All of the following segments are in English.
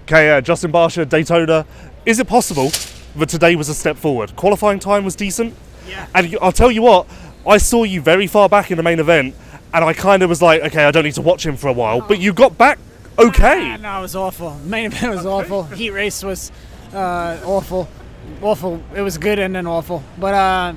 Okay, Justin Barcia, Daytona. Is it possible that today was a step forward? Qualifying time was decent. Yeah. And I'll tell you what, I saw you very far back in the main event, and I kind of was like, okay, I don't need to watch him for a while. But you got back okay. No, it was awful. Main event was awful. Heat race was awful. Awful. It was good and then awful. But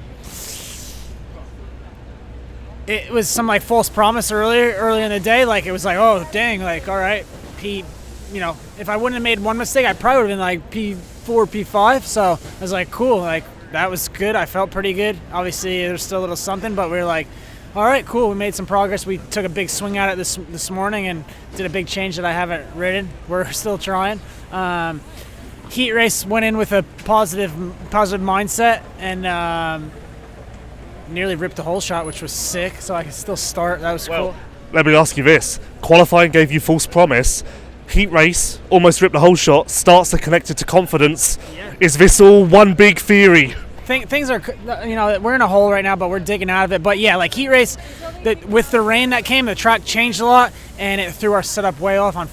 it was some like false promise early in the day. Like it was like, oh dang, like all right, if I wouldn't have made one mistake, I probably would have been like P4, P5. So I was like, cool, like that was good. I felt pretty good. Obviously, there's still a little something, but we were like, all right, cool. We made some progress. We took a big swing at it this morning and did a big change that I haven't ridden. We're still trying. Heat race went in with a positive mindset and nearly ripped the whole shot, which was sick. So I could still start. That was cool. Let me ask you this: qualifying gave you false promise. Heat race almost ripped the whole shot. Starts are connected to confidence. Yeah. Is this all one big theory? Things are, we're in a hole right now, but we're digging out of it. But yeah, like heat race, with the rain that came, the track changed a lot, and it threw our setup way off. I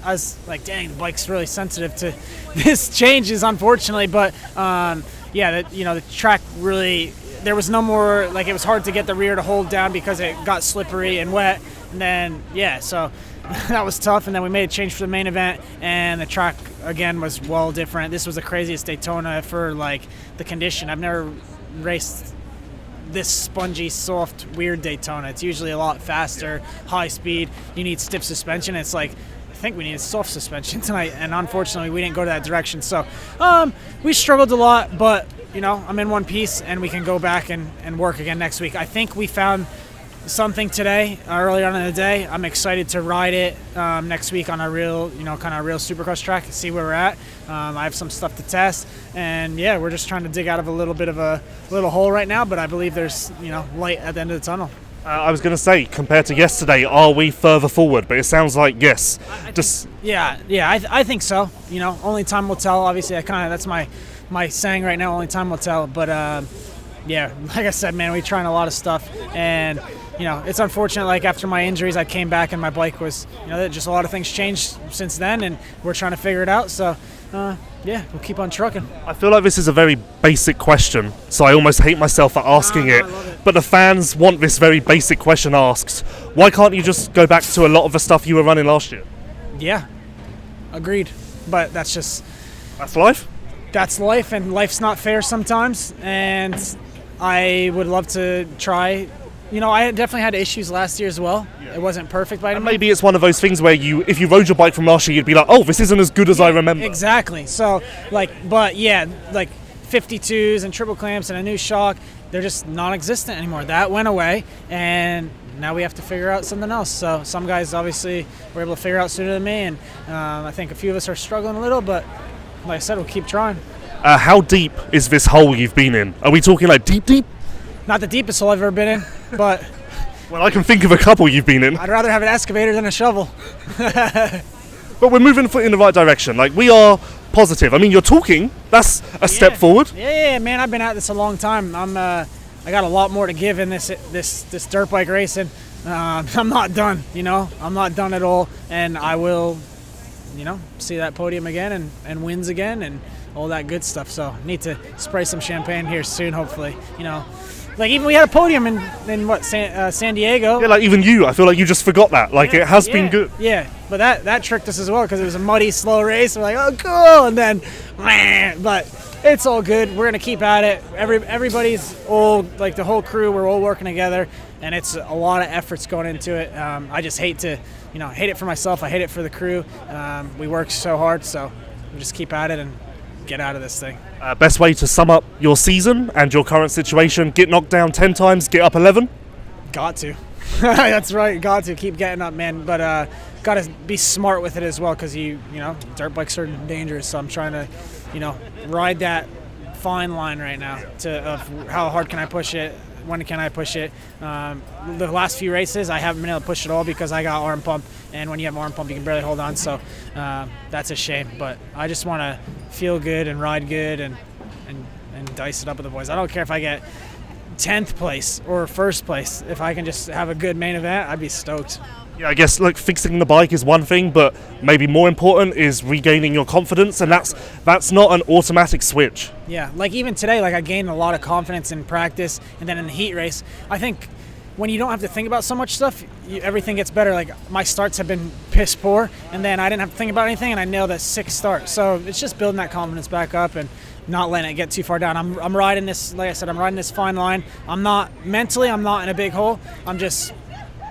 was like, dang, the bike's really sensitive to this changes, unfortunately. But the track really, there was no more, like it was hard to get the rear to hold down because it got slippery and wet. And then, so that was tough. And then we made a change for the main event, and the track again was well different. This was the craziest Daytona for like the condition. I've never raced this spongy, soft, weird Daytona. It's usually a lot faster, high speed. You need stiff suspension. It's like, I think we needed soft suspension tonight, and unfortunately we didn't go that direction. So we struggled a lot, but I'm in one piece, and we can go back and work again next week. I think we found something today, early on in the day. I'm excited to ride it next week on a real, kind of real supercross track and see where we're at. I have some stuff to test, and yeah, we're just trying to dig out of a little bit of a little hole right now, but I believe there's, light at the end of the tunnel. I was going to say, compared to yesterday, are we further forward? But it sounds like yes. I think so. Only time will tell. Obviously, that's my saying right now. Only time will tell. But like I said, man, we're trying a lot of stuff, and it's unfortunate. Like after my injuries, I came back and my bike was, just a lot of things changed since then, and we're trying to figure it out. So, we'll keep on trucking. I feel like this is a very basic question, so I almost hate myself for asking it. I love it. But the fans want this very basic question asked. Why can't you just go back to a lot of the stuff you were running last year? Yeah, agreed. But that's life? That's life, and life's not fair sometimes. And I would love to try. I definitely had issues last year as well. Yeah. It wasn't perfect by any means. Maybe it's one of those things where if you rode your bike from last year, you'd be like, oh, this isn't as good as I remember. Exactly. So, like 52s and triple clamps and a new shock, they're just non-existent anymore. That went away, and now we have to figure out something else. So some guys obviously were able to figure out sooner than me, and I think a few of us are struggling a little, but like I said, we'll keep trying. How deep is this hole you've been in? Are we talking like deep? Not the deepest hole I've ever been in, but... Well, I can think of a couple you've been in. I'd rather have an excavator than a shovel. But we're moving in the right direction. Like, we are positive. I mean, you're talking. That's a step forward. Yeah, man, I've been at this a long time. I got a lot more to give in this dirt bike racing. I'm not done, I'm not done at all. And I will, see that podium again and wins again and all that good stuff. So I need to spray some champagne here soon, hopefully. Like even we had a podium in San Diego. Yeah, like even you. I feel like you just forgot that. Like it has been good. Yeah, but that tricked us as well because it was a muddy, slow race. We're like, oh, cool, and then, but it's all good. We're gonna keep at it. Everybody's all like the whole crew. We're all working together, and it's a lot of efforts going into it. I just hate to, hate it for myself. I hate it for the crew. We work so hard, so we just keep at it and get out of this thing. Best way to sum up your season and your current situation: get knocked down 10 times, get up 11. Got to. That's right. Got to keep getting up, man. But got to be smart with it as well, because dirt bikes are dangerous. So I'm trying to, ride that fine line right now of how hard can I push it, when can I push it. The last few races I haven't been able to push it all because I got arm pump, and when you have arm pump you can barely hold on. So that's a shame. But I just want to feel good and ride good and dice it up with the boys. I don't care if I get 10th place or first place. If I can just have a good main event, I'd be stoked. Yeah, I guess like fixing the bike is one thing, but maybe more important is regaining your confidence, and that's not an automatic switch. Yeah, like even today, like I gained a lot of confidence in practice, and then in the heat race, I think when you don't have to think about so much stuff, everything gets better. Like my starts have been piss poor, and then I didn't have to think about anything, and I nailed a 6th start. So it's just building that confidence back up and not letting it get too far down. I'm riding this, like I said, I'm riding this fine line. I'm not in a big hole. I'm just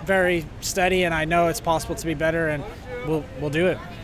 very steady, and I know it's possible to be better, and we'll do it.